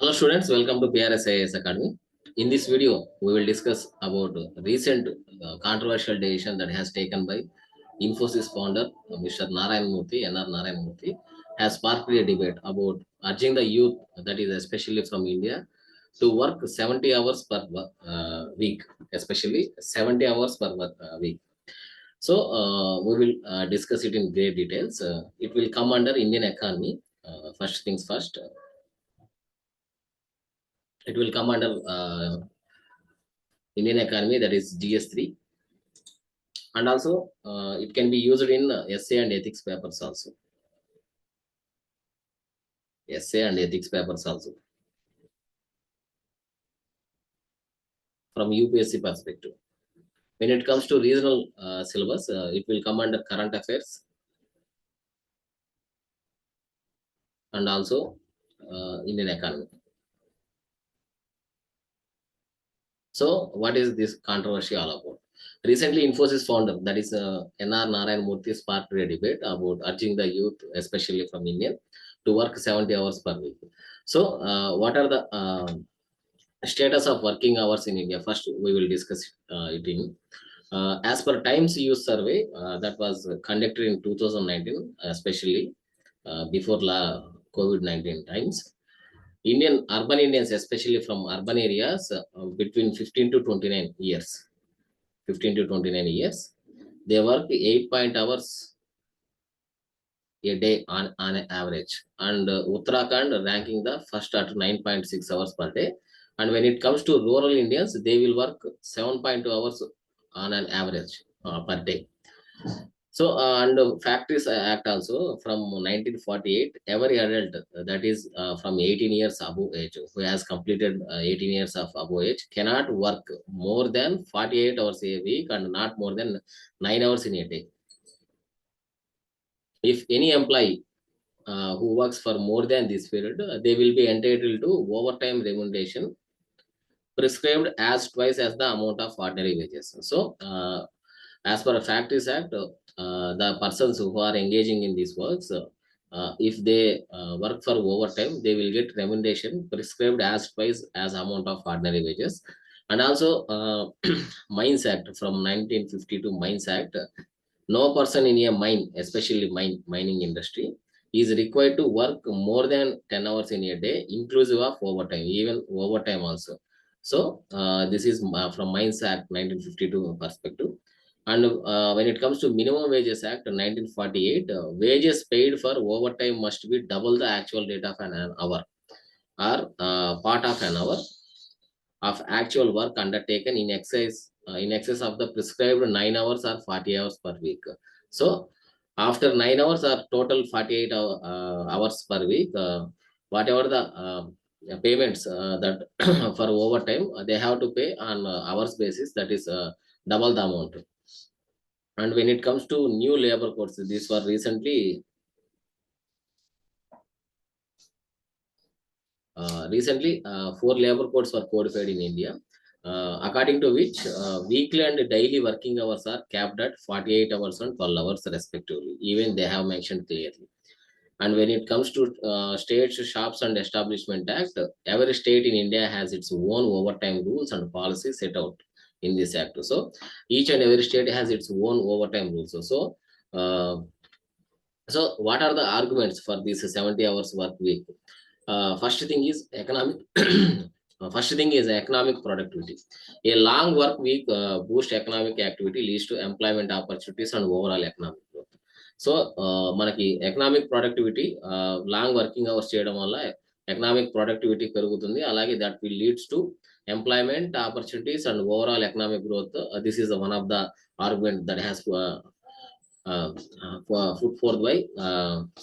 Hello students, welcome to PRSIS Academy. In this video, we will discuss about recent controversial decision that has taken by Infosys founder Mr. Narayana Murthy, Narayana Murthy, has sparked a debate about urging the youth, that is especially from India, to work 70 hours per week, especially 70 hours per week. So we will discuss it in great details. It will come under Indian economy. First things first, it will come under Indian economy, that is GS3, and also it can be used in essay and ethics papers also. Essay and ethics papers also. From UPSC perspective. When it comes to regional syllabus, it will come under current affairs and also Indian economy. So what is this controversy all about? Recently, Infosys founder, that is Narayana Murthy, sparked a debate about urging the youth, especially from India, to work 70 hours per week. So what are the status of working hours in India? First, we will discuss it in. As per Times Use Survey that was conducted in 2019, especially before COVID-19 times, Indian urban Indians, especially from urban areas, between 15 to 29 years, 15 to 29 years, they work 8 hours a day on an average. And Uttarakhand ranking the first at 9.6 hours per day. And when it comes to rural Indians, they will work 7.2 hours on an average per day. So, and Factories Act also from 1948, every adult that is from 18 years above age, who has completed 18 years of above age, cannot work more than 48 hours a week and not more than 9 hours in a day. If any employee who works for more than this period, they will be entitled to overtime remuneration prescribed as twice as the amount of ordinary wages. So, as per a Factories Act, the persons who are engaging in these works, if they work for overtime, they will get remuneration prescribed as twice as amount of ordinary wages. And also, Mines Act from 1952, Mines Act, no person in a mine, especially mining industry, is required to work more than 10 hours in a day, inclusive of overtime, even overtime also. So this is from Mines Act 1952 perspective. And when it comes to Minimum Wages Act 1948, wages paid for overtime must be double the actual rate of an hour or part of an hour of actual work undertaken in excess of the prescribed 9 hours or 40 hours per week. So after 9 hours or total 48 hours per week, whatever the payments that for overtime, they have to pay on hours basis, that is double the amount. And when it comes to new labor codes, these were recently four labor codes were codified in India, according to which weekly and daily working hours are capped at 48 hours and 12 hours respectively. Even they have mentioned clearly. And when it comes to States, Shops and Establishment Act, every state in India has its own overtime rules and policies set out in this act. So each and every state has its own overtime rules. So what are the arguments for this 70 hours work week? First thing is economic. First thing is economic productivity. A long work week boosts economic activity, leads to employment opportunities and overall economic growth. So మనకి economic productivity long working hours చేయడం వల్ల economic productivity పెరుగుతుంది. అలాగే that will leads to employment opportunities and overall economic growth. This is one of the argument that has put forth by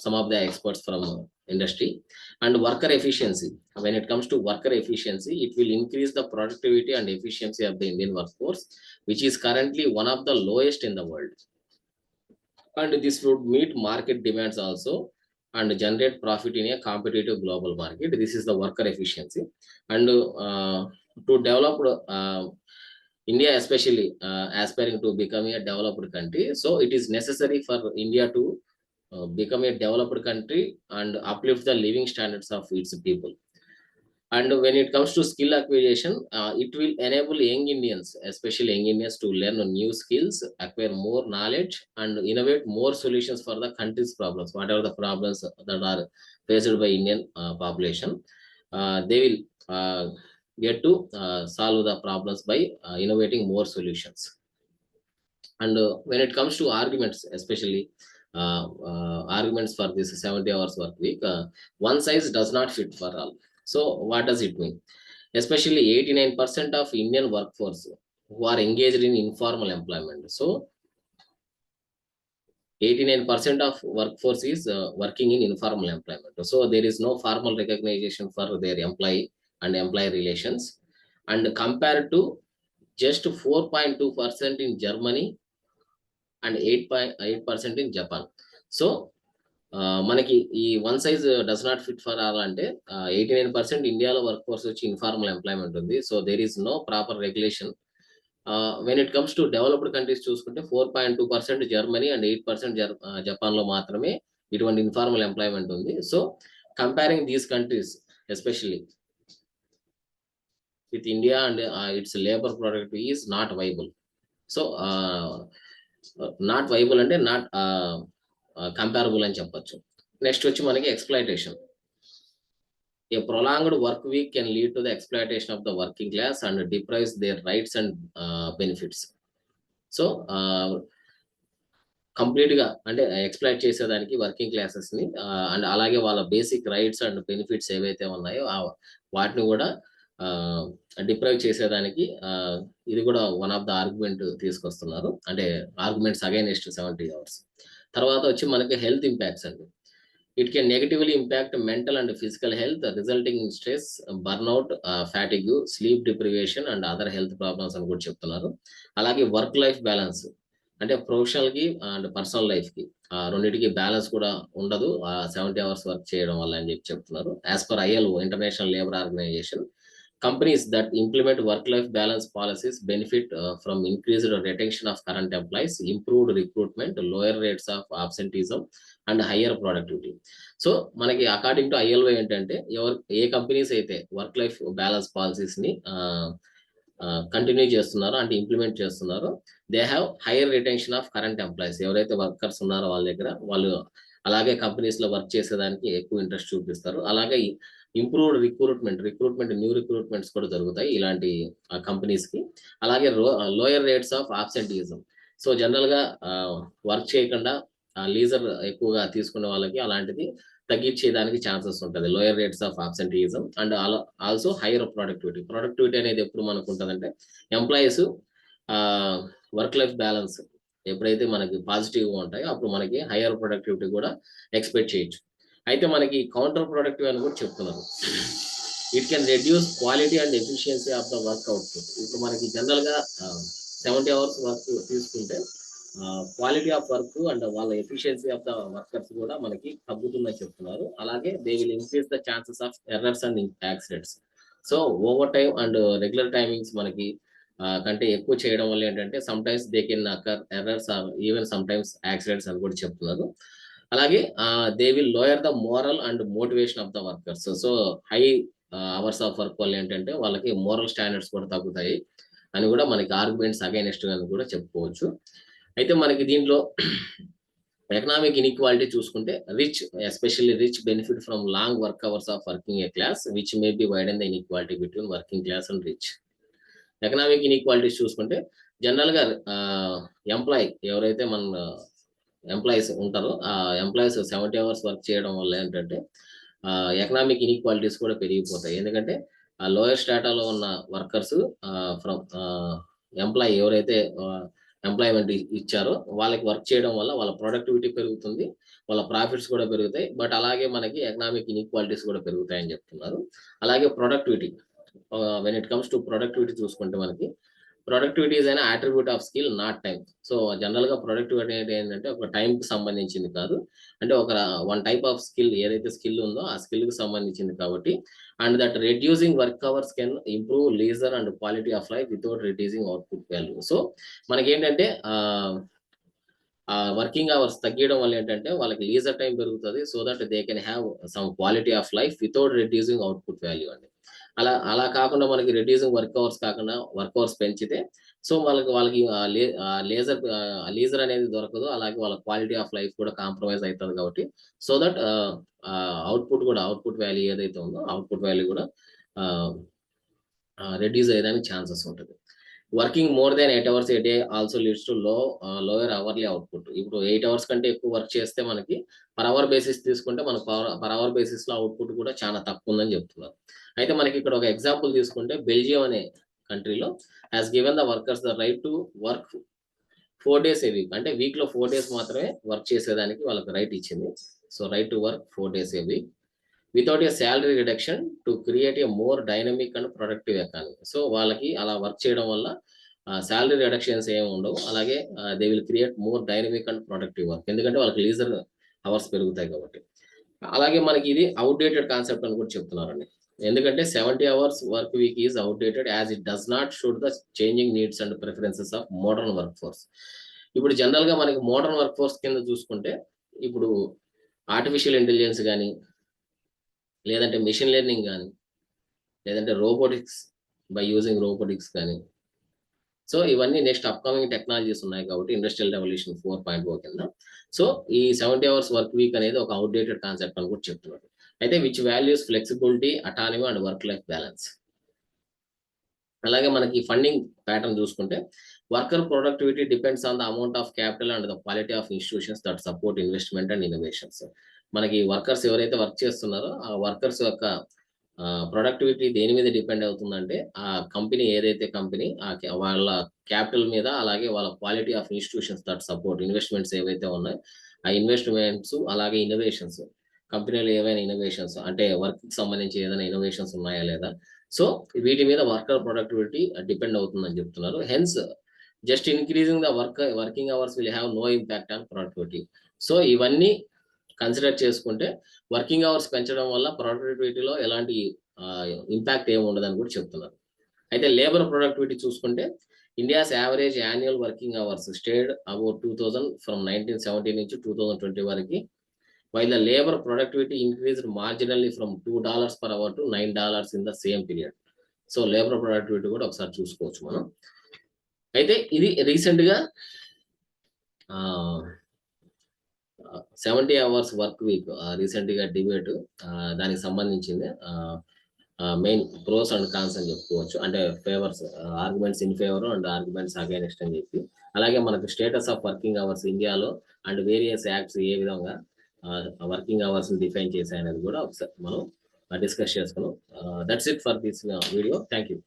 some of the experts from industry. And worker efficiency. When it comes to worker efficiency, it will increase the productivity and efficiency of the Indian workforce, which is currently one of the lowest in the world. And this would meet market demands also and generate profit in a competitive global market. This is the worker efficiency. And to develop India, especially aspiring to become a developed country, so it is necessary for India to become a developed country and uplift the living standards of its people. And when it comes to skill acquisition, it will enable young Indians, especially young Indians, to learn new skills, acquire more knowledge, and innovate more solutions for the country's problems. Whatever the problems that are faced by Indian population, they will get to solve the problems by innovating more solutions. And when it comes to arguments, especially arguments for this 70 hours work week, one size does not fit for all. So what does it mean? Especially 89% of Indian workforce who are engaged in informal employment. So 89% of workforce is working in informal employment. So there is no formal recognition for their employee and employee relations. And compared to just 4.2% in Germany and 8.8% in Japan. So మనకి ఈ one size does not fit for all అంటే 89% ఇండియాలో work force వచ్చి informal employment ఉంది. So there is no proper regulation. When it comes to developed countries చూసుకుంటే 4.2% Germany and 8% Japan లో మాత్రమే ఇటువంటి ఇన్ఫార్మల్ ఎంప్లాయ్మెంట్ ఉంది. So comparing these countries especially with India and its labour product is not viable. So not viable అంటే not comparable అని చెప్పొచ్చు. Next వచ్చి మనకి exploitation. A prolonged work week can lead to the exploitation of the working class and deprives their rights and benefits. So complete గా అంటే exploit చేసేదానికి working classes ని and అలాగే వాళ్ళ బేసిక్ రైట్స్ అండ్ బెనిఫిట్స్ ఏవైతే ఉన్నాయో వాటిని కూడా డిప్రైవ్ చేసేదానికి ఇది కూడా వన్ ఆఫ్ ద ఆర్గ్యుమెంట్ తీసుకొస్తున్నారు. అంటే ఆర్గ్యుమెంట్స్ అగైనెస్ట్ 70 అవర్స్. తర్వాత వచ్చి మనకి హెల్త్ ఇంపాక్ట్స్ అండి. It can negatively impact mental and physical health resulting in stress, burnout, fatigue, sleep deprivation and other health problems అని కూడా చెప్తున్నారు. అలాగే వర్క్ లైఫ్ బ్యాలెన్స్ అంటే ప్రొఫెషనల్ కి అండ్ పర్సనల్ లైఫ్ కి రెండింటికి బ్యాలెన్స్ కూడా ఉండదు 70 అవర్స్ వర్క్ చేయడం వల్ల అని చెప్తున్నారు. As per ILO, international labour organisation, companies that implement work-life balance policies benefit from increased retention of current employees, improved recruitment, lower rates of absenteeism, and higher productivity. So మనకి according to ILO ఏంటంటే ఏ companies అయితే work life balance policies ని continue చేస్తున్నారో అంటే implement చేస్తున్నారో they have hire retention of current employees. ఎవరైతే workers ఉన్నారో వాళ్ళ దగ్గర వాళ్ళు అలాగే కంపెనీస్ లో వర్క్ చేసేదానికి ఎక్కువ ఇంట్రెస్ట్ చూపిస్తారు. అలాగే ఇంప్రూవ్డ్ రిక్రూట్మెంట్ న్యూ రిక్రూట్మెంట్స్ కూడా జరుగుతాయి ఇలాంటి కంపెనీస్ కి. అలాగే lower rates of absenteeism. So general గా వర్క్ చేయకుండా లీజర్ ఎక్కువగా తీసుకునే వాళ్ళకి అలాంటిది తగ్గించేదానికి ఛాన్సెస్ ఉంటుంది. Lower rates of absenteeism and also hire productivity అనేది ఎప్పుడు మనకు ఉంటుందంటే ఎంప్లాయీస్ వర్క్ లైఫ్ బ్యాలెన్స్ ఎప్పుడైతే మనకి పాజిటివ్గా ఉంటాయో అప్పుడు మనకి హైయర్ ప్రొడక్టివిటీ కూడా ఎక్స్పెక్ట్ చేయొచ్చు. అయితే మనకి కౌంటర్ ప్రొడక్టివ్ అని కూడా చెప్తున్నారు. It can reduce quality and efficiency of the work output. ఇప్పుడు మనకి జనరల్ గా 70 అవర్స్ వర్క్ తీసుకుంటే క్వాలిటీ ఆఫ్ వర్క్ అండ్ వాళ్ళ ఎఫిషియన్సీ ఆఫ్ ద వర్కర్స్ కూడా మనకి తగ్గుతుందని చెప్తున్నారు. అలాగే they will increase the chances of errors and accidents. So overtime and regular timings మనకి కంటే ఎక్కువ చేయడం వల్ల ఏంటంటే sometimes they can occur errors or even sometimes accidents అని కూడా చెప్తున్నారు. అలాగే they will lower the moral and motivation of the workers. So high hours of work వల్ల ఏంటంటే వాళ్ళకి మోరల్ స్టాండర్డ్స్ కూడా తగ్గుతాయి అని కూడా మనకి ఆర్గ్యుమెంట్స్ అగైనెస్ట్ అని కూడా చెప్పుకోవచ్చు. అయితే మనకి దీంట్లో ఎకనామిక్ ఇన్ఈక్వాలిటీ చూసుకుంటే especially rich benefit from long work hours of working A class which may be widen the inequality between working class and rich. Economic inequalities చూసుకుంటే జనరల్ గా ఎంప్లాయీ ఎవరైతే మన ఎంప్లాయీస్ ఉంటారో ఆ ఎంప్లాయీస్ 70 అవర్స్ వర్క్ చేయడం వల్ల ఏంటంటే ఎకనామిక్ ఇన్ఈక్వాలిటీస్ కూడా పెరిగిపోతాయి. ఎందుకంటే ఆ లోయర్ స్టాటాలో ఉన్న వర్కర్స్ ఫ్రమ్ ఎంప్లాయీ ఎవరైతే ఎంప్లాయ్మెంట్ ఇచ్చారో వాళ్ళకి వర్క్ చేయడం వల్ల వాళ్ళ ప్రొడక్టివిటీ పెరుగుతుంది, వాళ్ళ ప్రాఫిట్స్ కూడా పెరుగుతాయి. బట్ అలాగే మనకి ఎకనామిక్ ఇన్ఈక్వాలిటీస్ కూడా పెరుగుతాయని చెప్తున్నారు. అలాగే productivity, when it comes to productivity చూసుకుంటే మనకి productivity is an attribute of skill not time. So general గా ప్రొడక్టివిటీ అంటే ఏంటంటే ఒక టైం కి సంబంధించింది కాదు, అంటే ఒక వన్ టైప్ ఆఫ్ స్కిల్ ఏదైతే స్కిల్ ఉందో ఆ స్కిల్ కి సంబంధించింది కాబట్టి. And that reducing work hours can improve leisure and quality of life without reducing output value. So మనకి ఏంటంటే వర్కింగ్ అవర్స్ తగ్గడం వల్ల ఏంటంటే వాళ్ళకి లీజర్ టైం పెరుగుతుంది. So that they can have some quality of life without reducing output value అండి. అలా కాకుండా మనకి రెడ్యూసింగ్ వర్క్ అవర్స్ కాకుండా వర్క్ అవర్స్ పెంచితే సో వాళ్ళకి లీజర్ అనేది దొరకదు, అలాగే వాళ్ళ క్వాలిటీ ఆఫ్ లైఫ్ కూడా కాంప్రమైజ్ అవుతుంది. కాబట్టి సో దట్ అవుట్పుట్ వాల్యూ ఏదైతే ఉందో అవుట్పుట్ వాల్యూ కూడా రెడ్యూస్ అయ్యేదానికి ఛాన్సెస్ ఉంటుంది. Working more than 8 hours A day also leads to lower hourly output. ఇప్పుడు 8 hours కంటే ఎక్కువ వర్క్ చేస్తే మనకి పర్ అవర్ బేసిస్ తీసుకుంటే మనకు పర్ అవర్ బేసిస్ లో అవుట్పుట్ కూడా చాలా తక్కువ ఉందని చెప్తున్నారు. అయితే మనకి ఇక్కడ ఒక ఎగ్జాంపుల్ తీసుకుంటే బెల్జియం అనే కంట్రీలో has given the workers the right to work 4 days A week. అంటే వీక్ లో 4 days మాత్రమే వర్క్ చేసేదానికి వాళ్ళకి రైట్ ఇచ్చింది. So right to work 4 days A week without a salary reduction to create a more dynamic and productive economy. So వాళ్ళకి అలా work చేయడం వల్ల శాలరీ రిడక్షన్స్ ఏమి ఉండవు, అలాగే they will create more dynamic and productive work, ఎందుకంటే వాళ్ళకి leisure hours పెరుగుతాయి కాబట్టి. అలాగే మనకి ఇది అవుట్డేటెడ్ కాన్సెప్ట్ అని కూడా చెప్తున్నారండి, ఎందుకంటే 70 hours work week is outdated as it does not suit the changing needs and preferences of modern work force. ఇప్పుడు జనరల్ గా మనకి మోడర్న్ వర్క్ ఫోర్స్ కింద చూసుకుంటే ఇప్పుడు ఆర్టిఫిషియల్ ఇంటెలిజెన్స్ కానీ, లేదంటే మిషన్ లెర్నింగ్ కానీ, లేదంటే రోబోటిక్స్ బై యూజింగ్ రోబోటిక్స్ కానీ, సో ఇవన్నీ నెక్స్ట్ అప్కమింగ్ టెక్నాలజీస్ ఉన్నాయి కాబట్టి ఇండస్ట్రియల్ రెవల్యూషన్ 4.0 కింద. సో ఈ 70 hours వర్క్ వీక్ అనేది ఒక అవుట్డేటెడ్ కాన్సెప్ట్ అని కూడా చెప్తున్నారు. అయితే which values flexibility, autonomy and work life balance. అలాగే మనకి ఫండింగ్ ప్యాటర్న్ చూసుకుంటే worker productivity depends on the amount of capital and the quality of institutions that support investment and innovations. మనకి వర్కర్స్ ఎవరైతే work చేస్తున్నారో ఆ వర్కర్స్ యొక్క productivity దేని మీద డిపెండ్ అవుతుందంటే ఆ కంపెనీ ఏదైతే కంపెనీ వాళ్ళ క్యాపిటల్ మీద, అలాగే వాళ్ళ quality of institutions that support investments ఏవైతే ఉన్నాయో ఆ ఇన్వెస్ట్మెంట్స్, అలాగే ఇన్నోవేషన్స్, కంపెనీలో ఏవైనా ఇన్నోవేషన్స్ అంటే వర్క్ కి సంబంధించి ఏదైనా ఇన్నోవేషన్స్ ఉన్నాయా లేదా, సో వీటి మీద వర్కర్ ప్రొడక్టివిటీ డిపెండ్ అవుతుందని చెప్తున్నారు. Hence just increasing the working hours will have no impact on productivity. So ఇవన్నీ కన్సిడర్ చేసుకుంటే వర్కింగ్ అవర్స్ పెంచడం వల్ల ప్రొడక్టివిటీలో ఎలాంటి ఇంపాక్ట్ ఏమి ఉండదని కూడా చెప్తున్నారు. అయితే లేబర్ ప్రొడక్టివిటీ చూసుకుంటే India's average annual working hours stayed about 2000 from 1970 నుంచి 2020 వరకు, while the labor productivity increased marginally from $2 per hour to $9 in the same period. So labour productivity కూడా ఒకసారి చూసుకోవచ్చు మనం. అయితే ఇది రీసెంట్ గా 70 hours వర్క్ వీక్ రీసెంట్ గా డిబేట్ దానికి సంబంధించింది. మెయిన్ ప్రోస్ అండ్ కాన్స్ అని చెప్పుకోవచ్చు, అంటే favours, arguments in favour and arguments against అని చెప్పి, అలాగే మనకు స్టేటస్ ఆఫ్ వర్కింగ్ అవర్స్ ఇండియాలో అండ్ వేరియస్ యాక్ట్స్ ఏ విధంగా వర్కింగ్ అవర్స్ డిఫైన్ చేశాయనేది కూడా ఒకసారి మనం డిస్కస్ చేసుకున్నాం. That's it for this video. Thank you.